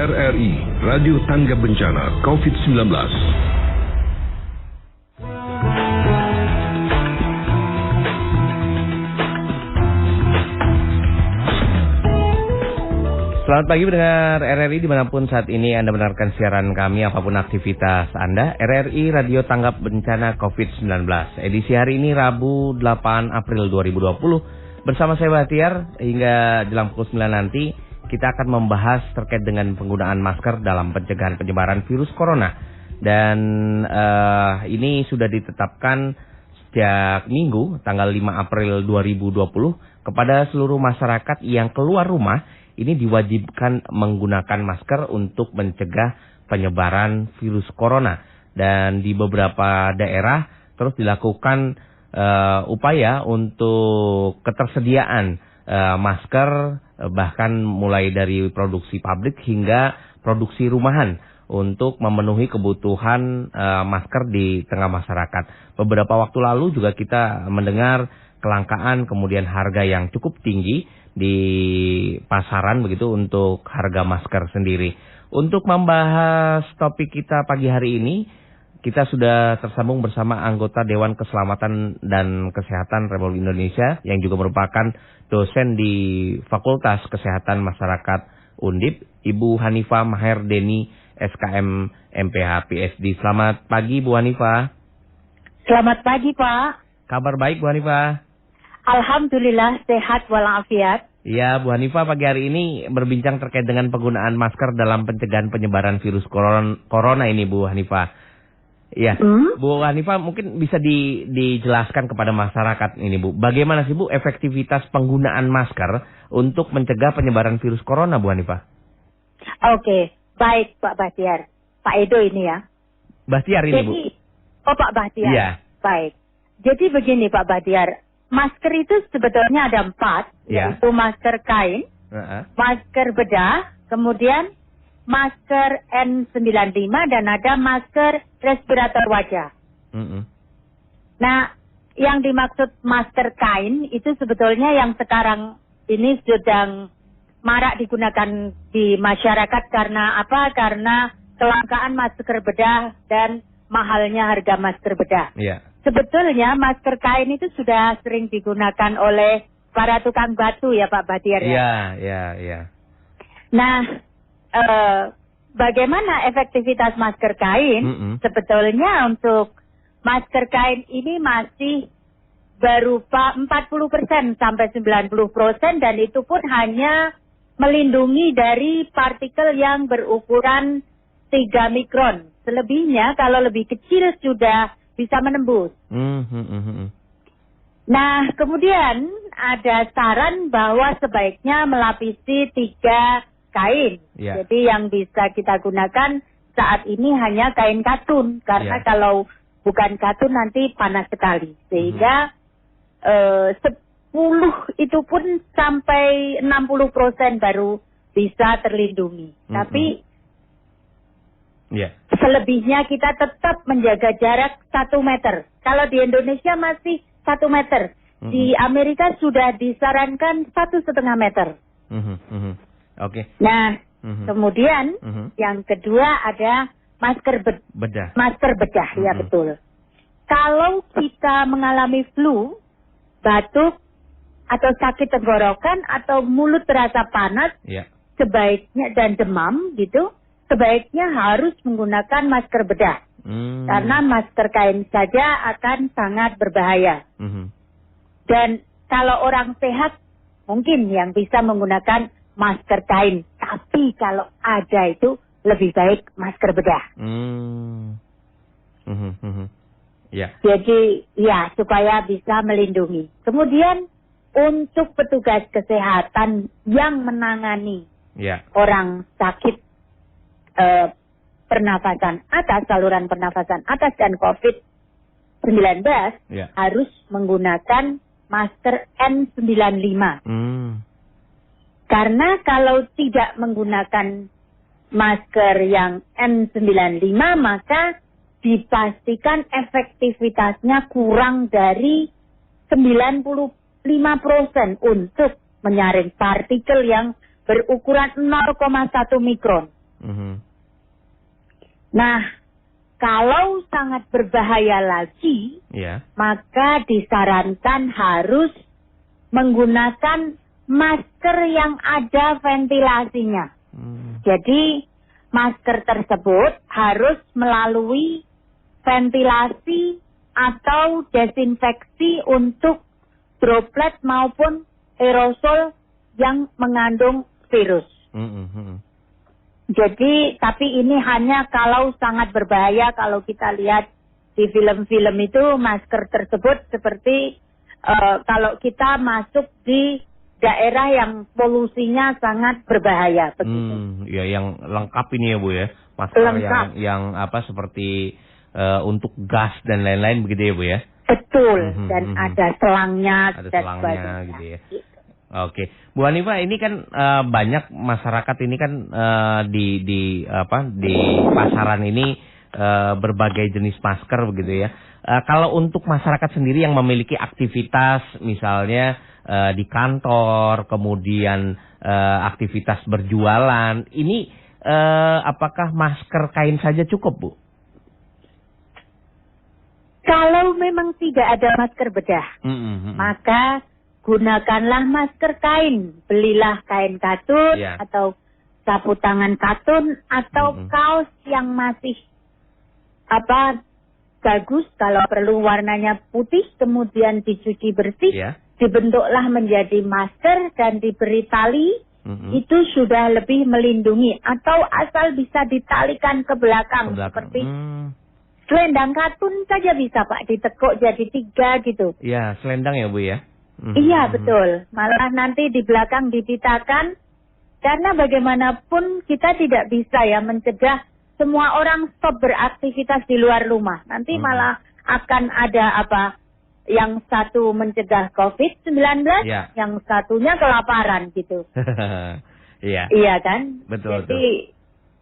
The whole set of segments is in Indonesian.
RRI Radio Tangga Bencana COVID-19. Selamat pagi pendengar RRI dimanapun saat ini Anda mendengarkan siaran kami apapun aktivitas Anda. RRI Radio Tanggap Bencana COVID-19. Edisi hari ini Rabu 8 April 2020. Bersama saya Bahtiar hingga jelang pukul 9 nanti kita akan membahas terkait dengan penggunaan masker dalam pencegahan penyebaran virus corona. Dan ini sudah ditetapkan sejak Minggu tanggal 5 April 2020 kepada seluruh masyarakat yang keluar rumah. Ini diwajibkan menggunakan masker untuk mencegah penyebaran virus corona. Dan di beberapa daerah terus dilakukan upaya untuk ketersediaan masker, bahkan mulai dari produksi pabrik hingga produksi rumahan untuk memenuhi kebutuhan masker di tengah masyarakat. Beberapa waktu lalu juga kita mendengar kelangkaan kemudian harga yang cukup tinggi di pasaran begitu untuk harga masker sendiri. Untuk membahas topik kita pagi hari ini, kita sudah tersambung bersama anggota Dewan Keselamatan dan Kesehatan Republik Indonesia yang juga merupakan dosen di Fakultas Kesehatan Masyarakat Undip, Ibu Hanifah Maherdeni, SKM MPH PhD. Selamat pagi Bu Hanifah. Selamat pagi Pak. Kabar baik Bu Hanifah? Alhamdulillah sehat walafiat. Ya, Bu Hanifah pagi hari ini berbincang terkait dengan penggunaan masker dalam pencegahan penyebaran virus corona ini Bu Hanifah. Ya, Bu Hanifah mungkin bisa dijelaskan kepada masyarakat ini Bu. Bagaimana sih Bu efektivitas penggunaan masker untuk mencegah penyebaran virus corona Bu Hanifah? Oke, baik Pak Bahtiar. Pak Edo ini ya. Bahtiar ini Bu. Oh Pak Bahtiar. Iya. Baik. Jadi begini Pak Bahtiar. Masker itu sebetulnya ada 4, yaitu masker kain, masker bedah, kemudian masker N95 dan ada masker respirator wajah. Nah, yang dimaksud masker kain itu sebetulnya yang sekarang ini sedang marak digunakan di masyarakat karena apa? Karena kelangkaan masker bedah dan mahalnya harga masker bedah. Iya. Sebetulnya masker kain itu sudah sering digunakan oleh para tukang batu ya Pak Bahtiar ya? Iya. Nah, bagaimana efektivitas masker kain? Sebetulnya untuk masker kain ini masih berupa 40% sampai 90% dan itu pun hanya melindungi dari partikel yang berukuran 3 mikron. Selebihnya kalau lebih kecil sudah bisa menembus. Nah, kemudian ada saran bahwa sebaiknya melapisi 3 kain. Jadi yang bisa kita gunakan saat ini hanya kain katun. Karena kalau bukan katun nanti panas sekali. Sehingga 10 itu pun sampai 60% baru bisa terlindungi. Tapi selebihnya kita tetap menjaga jarak 1 meter. Kalau di Indonesia masih 1 meter. Di Amerika sudah disarankan 1,5 meter. Oke. Nah, kemudian yang kedua ada masker bedah. Masker bedah, ya betul. Kalau kita mengalami flu, batuk, atau sakit tenggorokan, atau mulut terasa panas, sebaiknya dan demam gitu, sebaiknya harus menggunakan masker bedah. Karena masker kain saja akan sangat berbahaya. Dan kalau orang sehat, mungkin yang bisa menggunakan masker kain. Tapi kalau ada itu, lebih baik masker bedah. Jadi, ya, supaya bisa melindungi. Kemudian, untuk petugas kesehatan yang menangani orang sakit pernafasan atas, saluran pernafasan atas dan COVID-19 harus menggunakan masker N95. Karena kalau tidak menggunakan masker yang N95 maka dipastikan efektivitasnya kurang dari 95% untuk menyaring partikel yang berukuran 0,1 mikron. Nah, kalau sangat berbahaya lagi, maka disarankan harus menggunakan masker yang ada ventilasinya. Jadi, masker tersebut harus melalui ventilasi atau desinfeksi untuk droplet maupun aerosol yang mengandung virus. Jadi, tapi ini hanya kalau sangat berbahaya. Kalau kita lihat di film-film itu, masker tersebut seperti kalau kita masuk di daerah yang polusinya sangat berbahaya. Begitu. Ya, yang lengkap ini ya Bu ya, masker yang apa seperti untuk gas dan lain-lain begitu ya Bu ya. Betul, dan ada selangnya, gitu ya. Oke, Bu Hanifah, ini kan banyak masyarakat ini kan di pasaran ini berbagai jenis masker begitu ya. Kalau untuk masyarakat sendiri yang memiliki aktivitas misalnya di kantor, kemudian aktivitas berjualan, ini apakah masker kain saja cukup, Bu? Kalau memang tidak ada masker bedah, maka gunakanlah masker kain. Belilah kain katun atau sapu tangan katun atau kaos yang masih bagus, kalau perlu warnanya putih, kemudian dicuci bersih, dibentuklah menjadi masker dan diberi tali, itu sudah lebih melindungi. Atau asal bisa ditalikan ke belakang. Seperti selendang katun saja bisa Pak, ditekuk jadi 3 gitu. Iya, selendang ya Bu ya? Iya betul, malah nanti di belakang dititakan, karena bagaimanapun kita tidak bisa ya mencegah semua orang stop beraktivitas di luar rumah. Nanti malah akan ada yang satu mencegah COVID-19, yang satunya kelaparan gitu. Iya kan? Betul. Jadi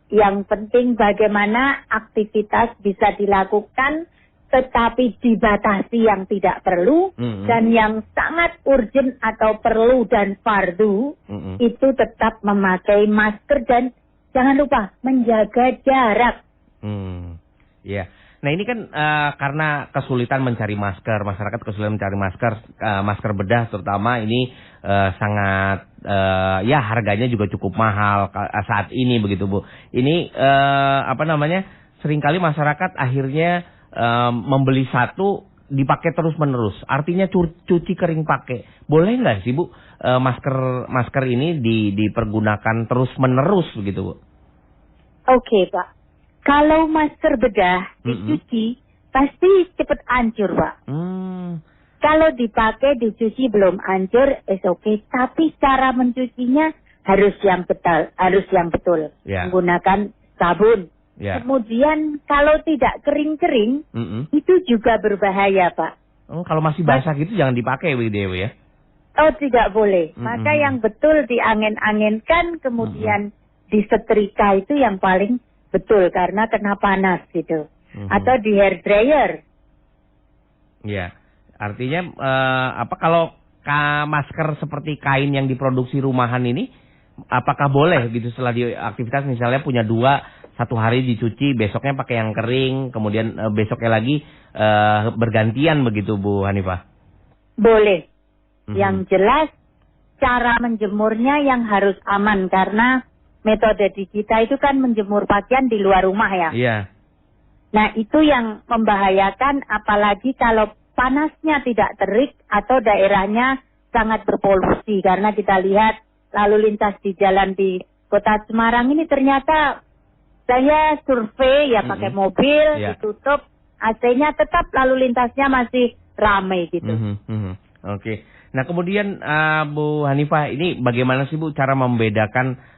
yang penting bagaimana aktivitas bisa dilakukan, tetapi dibatasi yang tidak perlu, dan yang sangat urgent atau perlu dan fardu, itu tetap memakai masker dan jangan lupa menjaga jarak. Iya. Nah ini kan karena kesulitan mencari masker, masyarakat kesulitan mencari masker bedah terutama ini sangat harganya juga cukup mahal saat ini begitu Bu. Ini seringkali masyarakat akhirnya membeli satu dipakai terus menerus. Artinya cuci kering pakai. Boleh nggak sih Bu masker ini dipergunakan terus menerus begitu Bu? Oke Pak. Kalau masker bedah dicuci, pasti cepat hancur, Pak. Kalau dipakai, dicuci belum hancur, oke. Tapi cara mencucinya harus yang betul. Menggunakan sabun. Kemudian kalau tidak kering-kering, itu juga berbahaya, Pak. Kalau masih basah gitu jangan dipakai, begitu ya? Oh, tidak boleh. Maka yang betul diangin-anginkan, kemudian disetrika itu yang paling betul, karena kena panas gitu. Atau di hair dryer. Ya, artinya kalau masker seperti kain yang diproduksi rumahan ini, apakah boleh gitu setelah di aktivitas misalnya punya 2, satu hari dicuci, besoknya pakai yang kering, kemudian besoknya lagi bergantian begitu Bu Hanifah? Boleh. Yang jelas cara menjemurnya yang harus aman, karena metode di kita itu kan menjemur pakaian di luar rumah ya. Iya. Nah itu yang membahayakan, apalagi kalau panasnya tidak terik atau daerahnya sangat berpolusi. Karena kita lihat lalu lintas di jalan di Kota Semarang ini ternyata saya survei pakai mobil, ditutup AC-nya, tetap lalu lintasnya masih ramai gitu. Oke. Nah kemudian Bu Hanifah, ini bagaimana sih Bu cara membedakan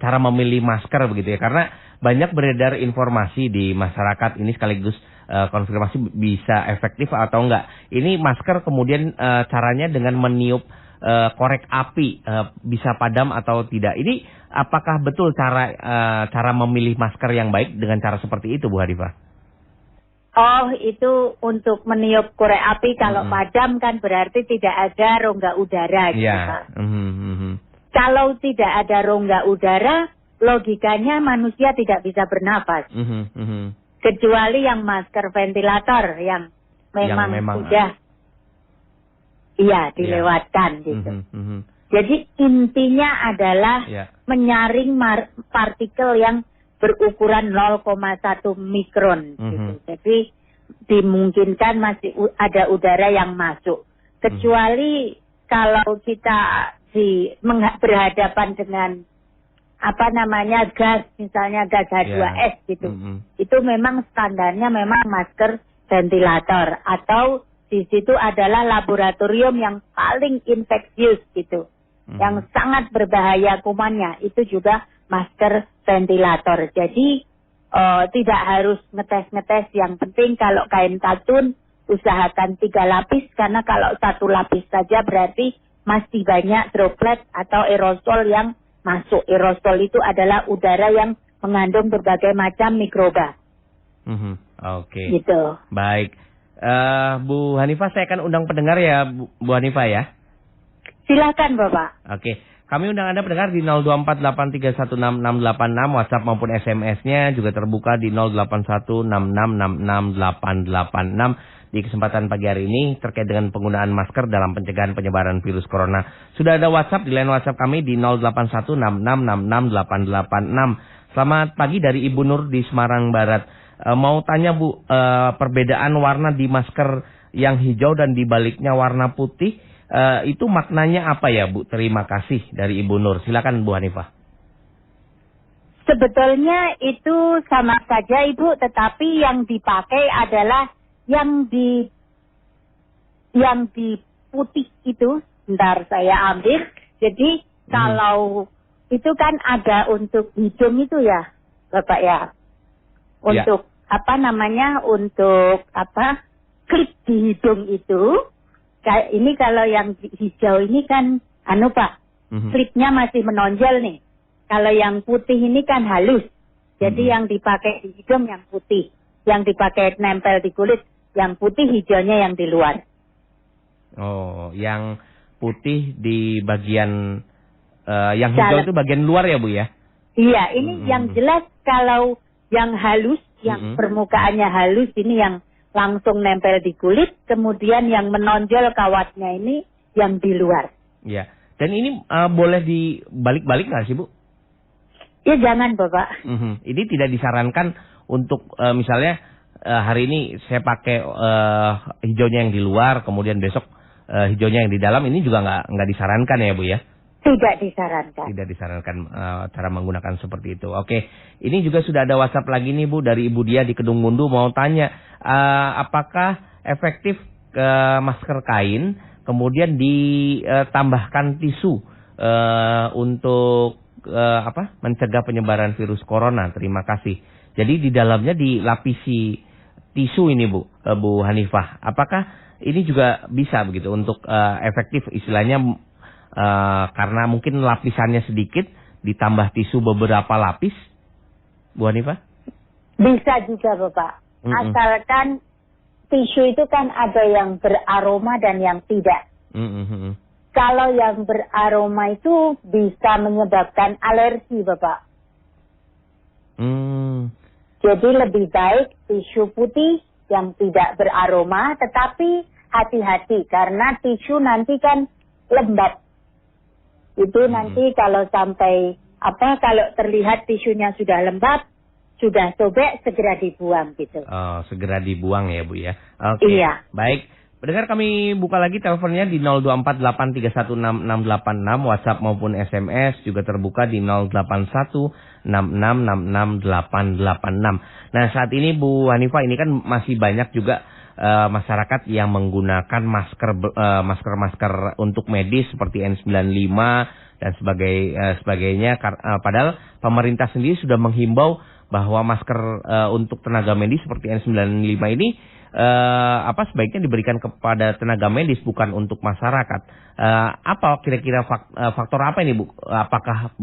cara memilih masker begitu ya, karena banyak beredar informasi di masyarakat ini, sekaligus konfirmasi bisa efektif atau enggak. Ini masker kemudian caranya dengan meniup korek api bisa padam atau tidak. Ini apakah betul cara memilih masker yang baik dengan cara seperti itu Bu Hanifah? Oh, itu untuk meniup korek api. Kalau padam kan berarti tidak ada rongga udara gitu Pak. Kalau tidak ada rongga udara, logikanya manusia tidak bisa bernafas. Kecuali yang masker ventilator yang memang sudah dilewatkan gitu. Jadi intinya adalah menyaring partikel yang berukuran 0,1 mikron gitu. Jadi dimungkinkan masih ada udara yang masuk. Kecuali kalau kita berhadapan dengan gas, misalnya gas H2S gitu. Itu memang standarnya memang masker ventilator, atau di situ adalah laboratorium yang paling infeksius gitu. Yang sangat berbahaya kumannya, itu juga masker ventilator. Jadi tidak harus ngetes-ngetes, yang penting kalau kain katun usahakan 3 lapis, karena kalau 1 lapis saja berarti masih banyak droplet atau aerosol yang masuk. Aerosol itu adalah udara yang mengandung berbagai macam mikroba. Oke. Gitu. Baik. Bu Hanifah, saya akan undang pendengar ya, Bu Hanifah ya. Silakan Bapak. Oke. Kami undang Anda pendengar di 0248316686, WhatsApp maupun SMS-nya juga terbuka di 0816666886. Di kesempatan pagi hari ini terkait dengan penggunaan masker dalam pencegahan penyebaran virus corona. Sudah ada WhatsApp di line WhatsApp kami di 0816666886. Selamat pagi dari Ibu Nur di Semarang Barat. Mau tanya Bu, perbedaan warna di masker yang hijau dan di baliknya warna putih, itu maknanya apa ya Bu? Terima kasih dari Ibu Nur. Silakan Bu Hanifah. Sebetulnya itu sama saja Ibu, tetapi yang dipakai adalah yang di putih itu. Bentar saya ambil. Jadi kalau itu kan ada untuk hidung itu ya Bapak ya. Untuk untuk klip di hidung itu. Kayak ini kalau yang hijau ini kan Pak, klipnya masih menonjol nih. Kalau yang putih ini kan halus. Jadi yang dipakai di hidung yang putih. Yang dipakai nempel di kulit yang putih, hijaunya yang di luar. Oh, yang putih di bagian yang hijau itu bagian luar ya Bu ya? Iya, ini yang jelas kalau yang halus, yang permukaannya halus ini yang langsung nempel di kulit, kemudian yang menonjol kawatnya ini yang di luar. Iya. Dan ini boleh dibalik-balik nggak sih Bu? Ya jangan Bapak. Ini tidak disarankan untuk misalnya hari ini saya pakai hijaunya yang di luar, kemudian besok hijaunya yang di dalam, ini juga nggak disarankan ya Bu ya? Tidak disarankan. Tidak disarankan cara menggunakan seperti itu. Oke, ini juga sudah ada WhatsApp lagi nih Bu dari Ibu Dia di Kedung Mundu, mau tanya apakah efektif masker kain kemudian ditambahkan tisu untuk mencegah penyebaran virus corona? Terima kasih. Jadi di dalamnya dilapisi tisu ini Bu Hanifah. Apakah ini juga bisa begitu untuk efektif istilahnya? Karena mungkin lapisannya sedikit, ditambah tisu beberapa lapis, Bu Hanifah? Bisa juga Bapak. Asalkan tisu itu kan ada yang beraroma dan yang tidak. Kalau yang beraroma itu bisa menyebabkan alergi Bapak. Jadi lebih baik tisu putih yang tidak beraroma, tetapi hati-hati karena tisu nanti kan lembab. Itu nanti kalau sampai kalau terlihat tisunya sudah lembab, sudah sobek, segera dibuang gitu. Oh, segera dibuang ya Bu ya. Oke. Iya. Baik. Pendengar, kami buka lagi teleponnya di 0248316686, WhatsApp maupun SMS juga terbuka di 0816666886. Nah, saat ini Bu Hanifah, ini kan masih banyak juga masyarakat yang menggunakan masker untuk medis seperti N95 dan sebagainya. Padahal pemerintah sendiri sudah menghimbau bahwa masker untuk tenaga medis seperti N95 ini sebaiknya diberikan kepada tenaga medis, bukan untuk masyarakat. Apa kira-kira faktor apa ini Bu? Apakah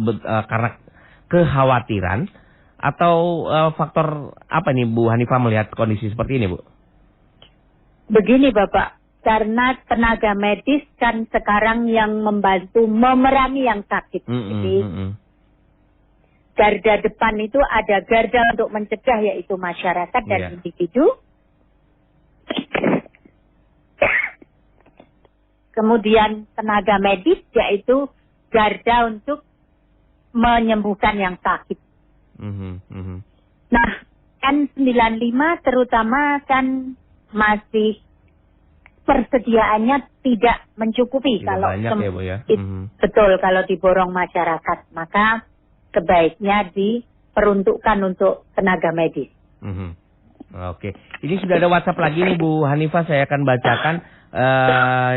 karena kekhawatiran atau faktor apa nih Bu Hanifah melihat kondisi seperti ini Bu? Begini Bapak, karena tenaga medis kan sekarang yang membantu memerangi yang sakit. Jadi garda depan itu ada garda untuk mencegah, yaitu masyarakat dan individu. Kemudian tenaga medis, yaitu garda untuk menyembuhkan yang sakit. Nah, N95 terutama kan masih persediaannya tidak mencukupi. Tidak kalau banyak ya, Bu, ya? Betul, kalau diborong masyarakat, maka sebaiknya diperuntukkan untuk tenaga medis. Oke, ini sudah ada WhatsApp lagi nih Bu Hanifah, saya akan bacakan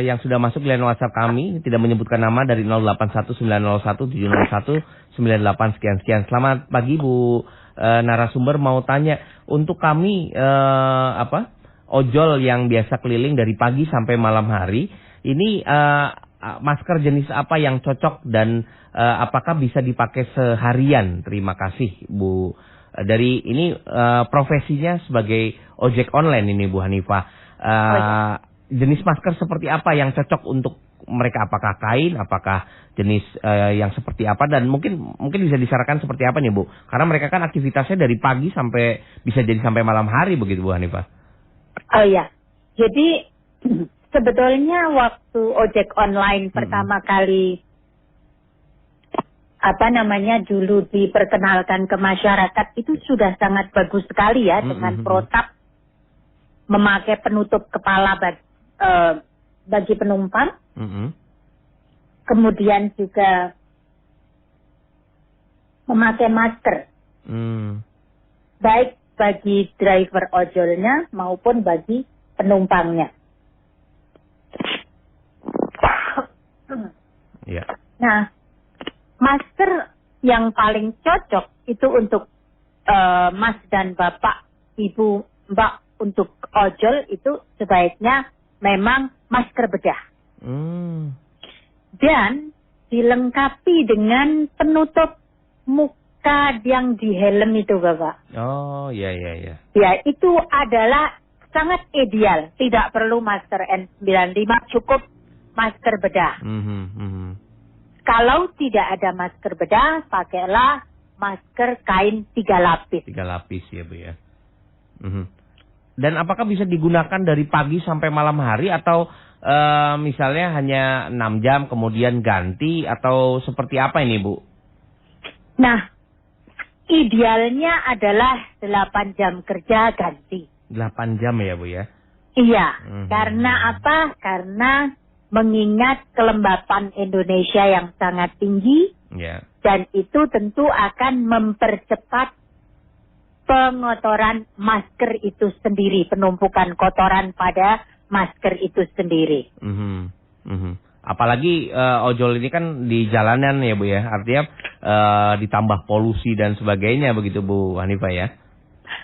yang sudah masuk di line WhatsApp kami, tidak menyebutkan nama, dari 081901701998 sekian. Selamat pagi Bu narasumber, mau tanya untuk kami ojol yang biasa keliling dari pagi sampai malam hari, ini masker jenis apa yang cocok dan apakah bisa dipakai seharian? Terima kasih Bu. Dari ini profesinya sebagai ojek online ini Bu Hanifah. Jenis masker seperti apa yang cocok untuk mereka? Apakah kain, apakah jenis yang seperti apa, dan mungkin bisa disarankan seperti apa nih Bu? Karena mereka kan aktivitasnya dari pagi sampai bisa jadi sampai malam hari begitu Bu Hanifah. Oh ya, jadi sebetulnya waktu ojek online pertama kali dulu diperkenalkan ke masyarakat, itu sudah sangat bagus sekali ya, dengan protap memakai penutup kepala bagi penumpang. Kemudian juga memakai masker, baik bagi driver ojolnya maupun bagi penumpangnya. Nah, masker yang paling cocok itu untuk Mas dan Bapak, Ibu, Mbak, untuk ojol itu sebaiknya memang masker bedah. Dan dilengkapi dengan penutup muka yang di helm itu, Bapak. Oh, iya. Ya, itu adalah sangat ideal. Tidak perlu masker N95, cukup masker bedah. Kalau tidak ada masker bedah, pakailah masker kain 3 lapis. 3 lapis ya Bu ya. Dan apakah bisa digunakan dari pagi sampai malam hari, atau misalnya hanya 6 jam kemudian ganti, atau seperti apa ini Bu? Nah, idealnya adalah 8 jam kerja ganti. 8 jam ya Bu ya? Iya, karena apa? Karena mengingat kelembapan Indonesia yang sangat tinggi, dan itu tentu akan mempercepat pengotoran masker itu sendiri, penumpukan kotoran pada masker itu sendiri. Apalagi ojol ini kan di jalanan ya Bu ya, artinya ditambah polusi dan sebagainya begitu Bu Hanifah ya?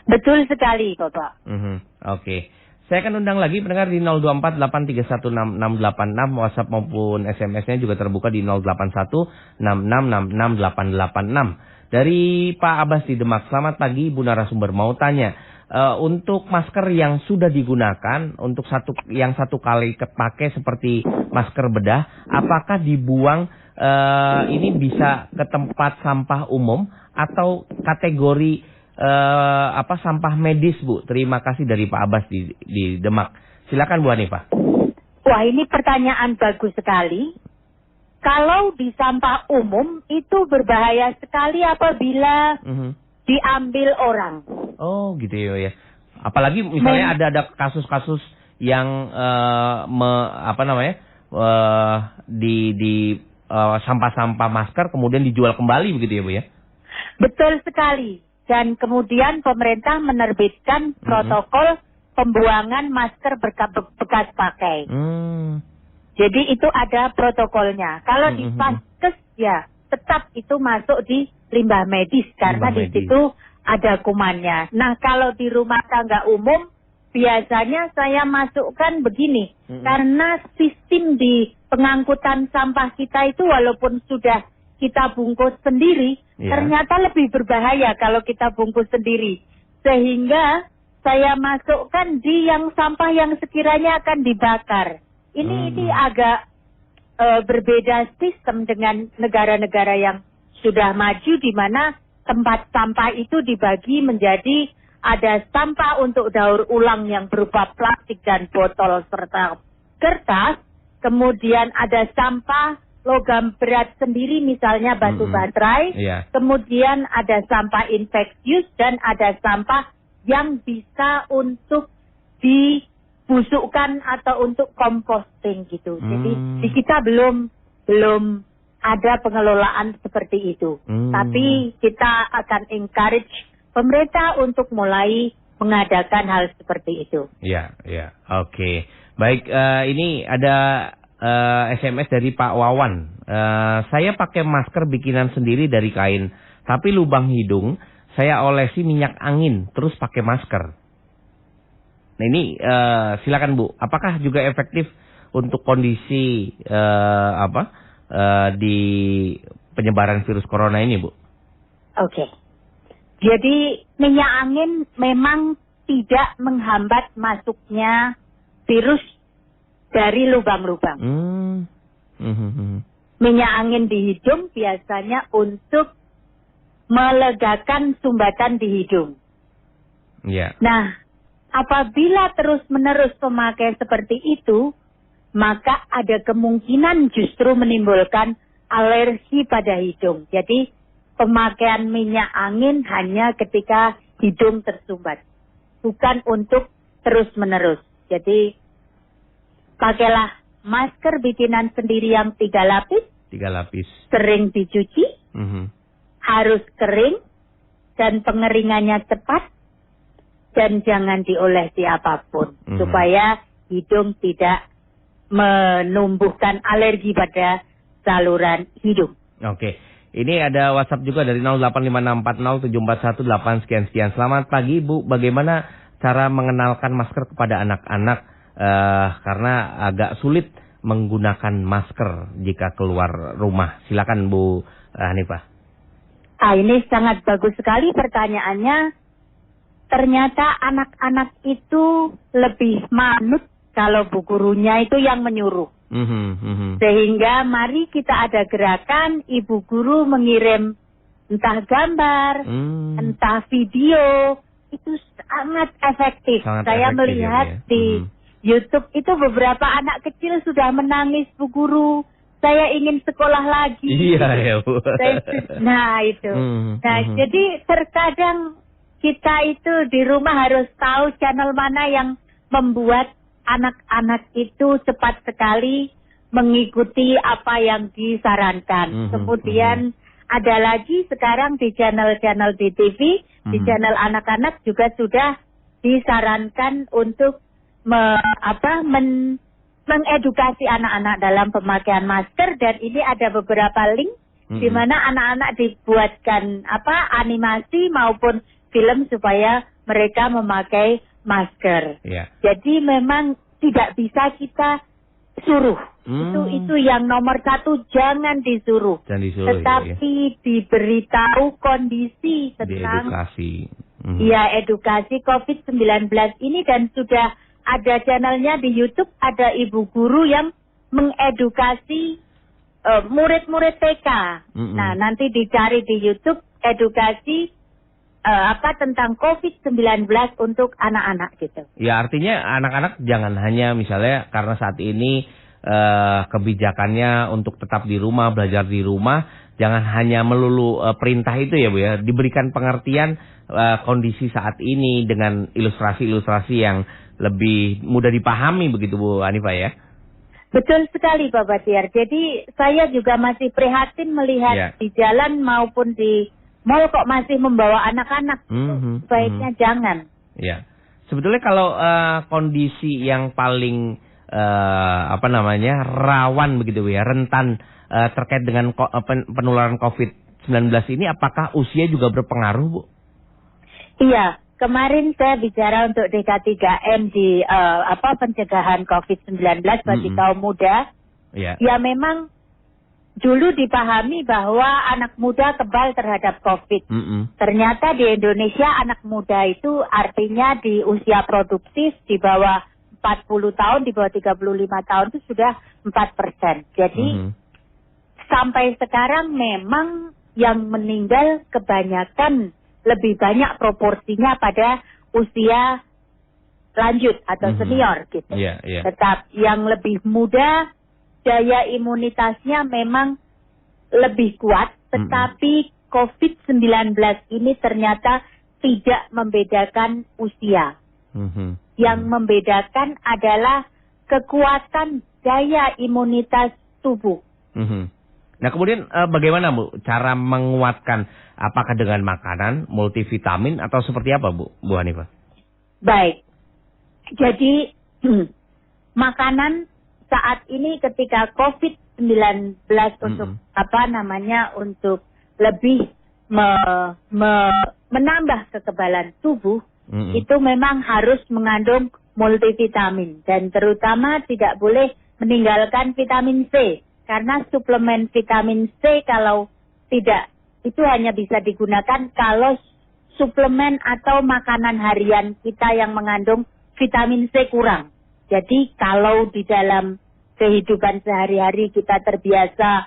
Betul sekali Bapak. Oke. Saya akan undang lagi pendengar di 0248316686, WhatsApp maupun SMS-nya juga terbuka di 0816666886. Dari Pak Abbas di Demak, selamat pagi Bu narasumber, mau tanya, untuk masker yang sudah digunakan, untuk yang satu kali pakai seperti masker bedah, apakah dibuang ini bisa ke tempat sampah umum atau kategori sampah medis Bu? Terima kasih dari Pak Abbas di Demak. Silakan Bu Hanifah. Wah, ini pertanyaan bagus sekali. Kalau di sampah umum itu berbahaya sekali apabila diambil orang. Oh gitu ya. Apalagi misalnya ada kasus-kasus yang di sampah-sampah masker kemudian dijual kembali begitu ya Bu ya? Betul sekali. Dan kemudian pemerintah menerbitkan protokol pembuangan masker bekas pakai. Jadi itu ada protokolnya. Kalau di Vaskes ya tetap itu masuk di limbah medis karena di situ ada kumannya. Nah, kalau di rumah tangga umum biasanya saya masukkan begini. Karena sistem di pengangkutan sampah kita itu walaupun sudah kita bungkus sendiri, ternyata lebih berbahaya kalau kita bungkus sendiri. Sehingga saya masukkan di yang sampah yang sekiranya akan dibakar. Ini agak berbeda sistem dengan negara-negara yang sudah maju, di mana tempat sampah itu dibagi menjadi ada sampah untuk daur ulang yang berupa plastik dan botol serta kertas, kemudian ada sampah logam berat sendiri misalnya batu baterai, kemudian ada sampah infeksius dan ada sampah yang bisa untuk dibusukkan atau untuk composting gitu. Jadi di kita belum ada pengelolaan seperti itu. Tapi kita akan encourage pemerintah untuk mulai mengadakan hal seperti itu. Ya, oke. Baik, ini ada SMS dari Pak Wawan. Saya pakai masker bikinan sendiri dari kain, tapi lubang hidung saya olesi minyak angin, terus pakai masker. Nah ini silakan Bu, apakah juga efektif untuk kondisi di penyebaran virus corona ini, Bu? Oke. Jadi minyak angin memang tidak menghambat masuknya virus dari lubang-lubang. Minyak angin di hidung biasanya untuk melegakan sumbatan di hidung. Nah, apabila terus-menerus memakai seperti itu, maka ada kemungkinan justru menimbulkan alergi pada hidung. Jadi, pemakaian minyak angin hanya ketika hidung tersumbat, bukan untuk terus-menerus. Jadi, pakailah masker bikinan sendiri yang 3 lapis. 3 lapis. Sering dicuci. Harus kering. Dan pengeringannya cepat. Dan jangan diolesi apapun. Supaya hidung tidak menumbuhkan alergi pada saluran hidung. Oke. Ini ada WhatsApp juga dari 0856407418 sekian-sekian. Selamat pagi Bu, bagaimana cara mengenalkan masker kepada anak-anak? Karena agak sulit menggunakan masker jika keluar rumah. Silakan Bu Hanifah. Ini sangat bagus sekali pertanyaannya. Ternyata anak-anak itu lebih manut kalau bu gurunya itu yang menyuruh. Sehingga mari kita ada gerakan ibu guru mengirim entah gambar, entah video, itu sangat efektif. Saya melihat di YouTube itu beberapa anak kecil sudah menangis, Bu Guru, saya ingin sekolah lagi. Iya ya Bu. Nah itu. Jadi terkadang kita itu di rumah harus tahu channel mana yang membuat anak-anak itu cepat sekali mengikuti apa yang disarankan. Kemudian ada lagi sekarang di channel-channel di TV, di channel anak-anak juga sudah disarankan untuk mengedukasi anak-anak dalam pemakaian masker, dan ini ada beberapa link di mana anak-anak dibuatkan animasi maupun film supaya mereka memakai masker. Jadi memang tidak bisa kita suruh. Itu yang nomor 1, jangan disuruh. Tetapi diberitahu kondisi tentang edukasi COVID-19 ini, dan sudah ada channelnya di YouTube, ada ibu guru yang mengedukasi murid-murid TK. Nah, nanti dicari di YouTube edukasi tentang COVID-19 untuk anak-anak gitu. Ya, artinya anak-anak jangan hanya misalnya karena saat ini kebijakannya untuk tetap di rumah, belajar di rumah, jangan hanya melulu perintah itu ya Bu ya, diberikan pengertian kondisi saat ini dengan ilustrasi-ilustrasi yang lebih mudah dipahami begitu Bu Hanifah ya? Betul sekali Pak Batiar. Jadi saya juga masih prihatin melihat di jalan maupun di mall kok masih membawa anak-anak. Baiknya jangan. Ya. Sebetulnya kalau kondisi yang paling rawan begitu ya, rentan terkait dengan penularan COVID-19 ini, apakah usia juga berpengaruh Bu? Iya. Kemarin saya bicara untuk DK3M di pencegahan COVID-19 bagi kaum muda. Ya memang dulu dipahami bahwa anak muda kebal terhadap COVID. Ternyata di Indonesia anak muda itu artinya di usia produktif di bawah 40 tahun, di bawah 35 tahun itu sudah 4%. Jadi sampai sekarang memang yang meninggal kebanyakan lebih banyak proporsinya pada usia lanjut atau senior gitu. Tetap yang lebih muda daya imunitasnya memang lebih kuat, tetapi COVID-19 ini ternyata tidak membedakan usia. Yang membedakan adalah kekuatan daya imunitas tubuh. Nah kemudian bagaimana Bu cara menguatkan, apakah dengan makanan, multivitamin atau seperti apa Bu Hanifah? Baik, jadi makanan saat ini ketika COVID-19 untuk lebih menambah kekebalan tubuh, itu memang harus mengandung multivitamin dan terutama tidak boleh meninggalkan vitamin C. Karena suplemen vitamin C kalau tidak, itu hanya bisa digunakan kalau suplemen atau makanan harian kita yang mengandung vitamin C kurang. Jadi kalau di dalam kehidupan sehari-hari kita terbiasa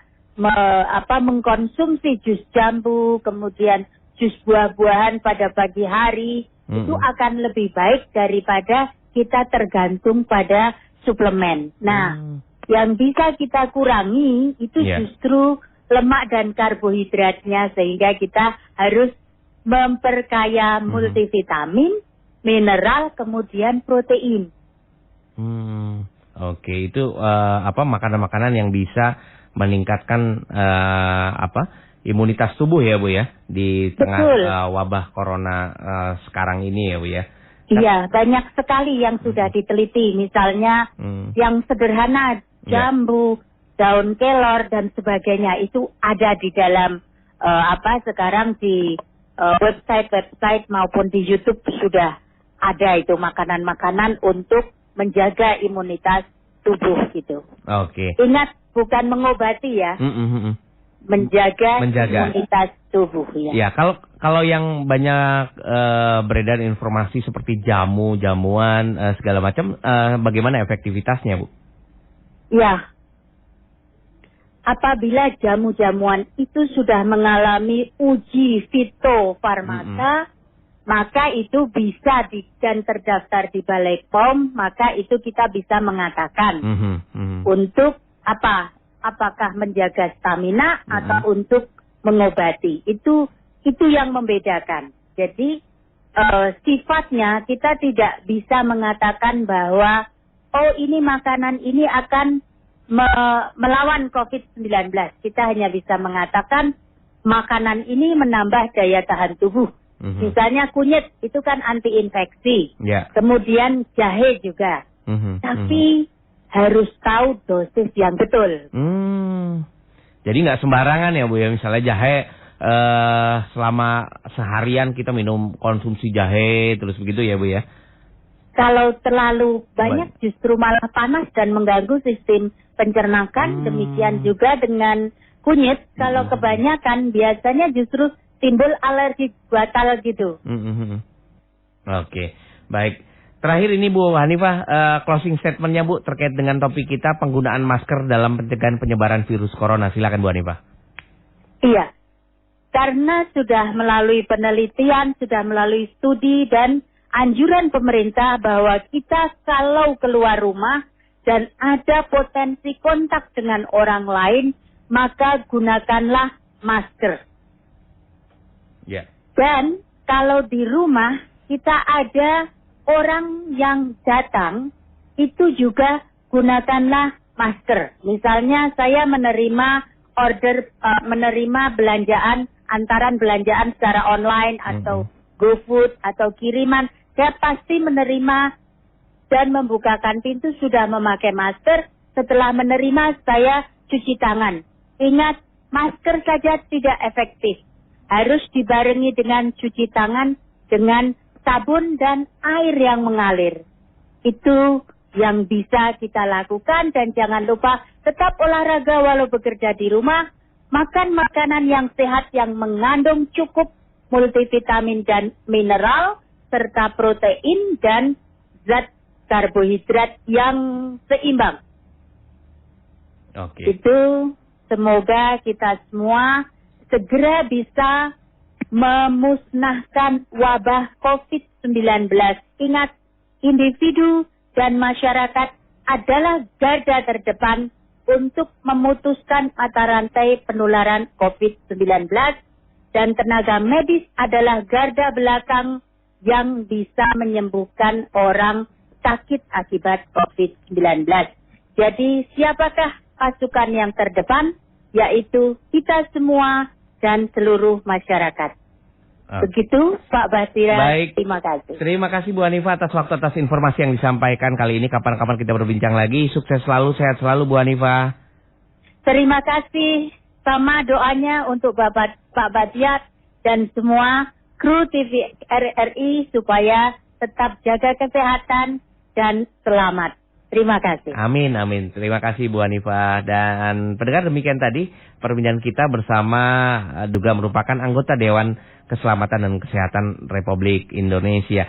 mengkonsumsi jus jambu, kemudian jus buah-buahan pada pagi hari, itu akan lebih baik daripada kita tergantung pada suplemen. Nah, yang bisa kita kurangi itu justru lemak dan karbohidratnya, sehingga kita harus memperkaya multivitamin, mineral, kemudian protein. Oke, itu makanan-makanan yang bisa meningkatkan imunitas tubuh ya Bu ya di tengah wabah corona sekarang ini ya Bu ya. Iya, banyak sekali yang sudah diteliti, misalnya yang sederhana jambu, daun kelor dan sebagainya itu ada di dalam sekarang di website maupun di YouTube sudah ada itu makanan-makanan untuk menjaga imunitas tubuh gitu. Oke. Ingat, bukan mengobati ya. Menjaga imunitas tubuh ya. Ya, kalau yang banyak beredar informasi seperti jamuan segala macam, bagaimana efektivitasnya, Bu? Ya. Apabila jamu-jamuan itu sudah mengalami uji fitofarmaka, maka itu bisa dan terdaftar di Balai POM, maka itu kita bisa mengatakan untuk apakah menjaga stamina atau untuk mengobati. Itu yang membedakan. Jadi sifatnya kita tidak bisa mengatakan bahwa ini makanan ini akan melawan COVID-19. Kita hanya bisa mengatakan makanan ini menambah daya tahan tubuh. Misalnya kunyit itu kan anti-infeksi. Kemudian jahe juga. Tapi harus tahu dosis yang betul. Jadi nggak sembarangan ya Bu ya, misalnya jahe selama seharian kita konsumsi jahe terus begitu ya Bu ya. Kalau terlalu banyak justru malah panas dan mengganggu sistem pencernakan. Demikian juga dengan kunyit, kalau kebanyakan biasanya justru timbul alergi batal gitu. Oke, baik. Terakhir ini Bu Hanifah, closing statementnya Bu terkait dengan topik kita penggunaan masker dalam pencegahan penyebaran virus corona. Silakan Bu Hanifah. Iya, karena sudah melalui penelitian, sudah melalui studi dan anjuran pemerintah bahwa kita kalau keluar rumah dan ada potensi kontak dengan orang lain, maka gunakanlah masker. Dan kalau di rumah kita ada orang yang datang, itu juga gunakanlah masker. Misalnya saya menerima belanjaan, antaran belanjaan secara online atau GoFood atau kiriman, saya pasti menerima dan membukakan pintu sudah memakai masker. Setelah menerima saya cuci tangan. Ingat, masker saja tidak efektif. Harus dibarengi dengan cuci tangan dengan sabun dan air yang mengalir. Itu yang bisa kita lakukan, dan jangan lupa tetap olahraga walau bekerja di rumah. Makan makanan yang sehat yang mengandung cukup multivitamin dan mineral serta protein dan zat karbohidrat yang seimbang. Itu semoga kita semua segera bisa memusnahkan wabah COVID-19. Ingat, individu dan masyarakat adalah garda terdepan untuk memutuskan mata rantai penularan COVID-19 dan tenaga medis adalah garda belakang yang bisa menyembuhkan orang sakit akibat COVID-19. Jadi siapakah pasukan yang terdepan? Yaitu kita semua dan seluruh masyarakat. Begitu Pak Basira. Baik. Terima kasih. Terima kasih Bu Hanifah atas waktu, atas informasi yang disampaikan kali ini. Kapan-kapan kita berbincang lagi. Sukses selalu, sehat selalu Bu Hanifah. Terima kasih. Sama doanya untuk Pak Batiat dan semua kru TV RRI supaya tetap jaga kesehatan dan selamat. Terima kasih. Amin, amin. Terima kasih Bu Hanifah. Dan pendengar, demikian tadi perbincangan kita bersama juga merupakan anggota Dewan Keselamatan dan Kesehatan Republik Indonesia.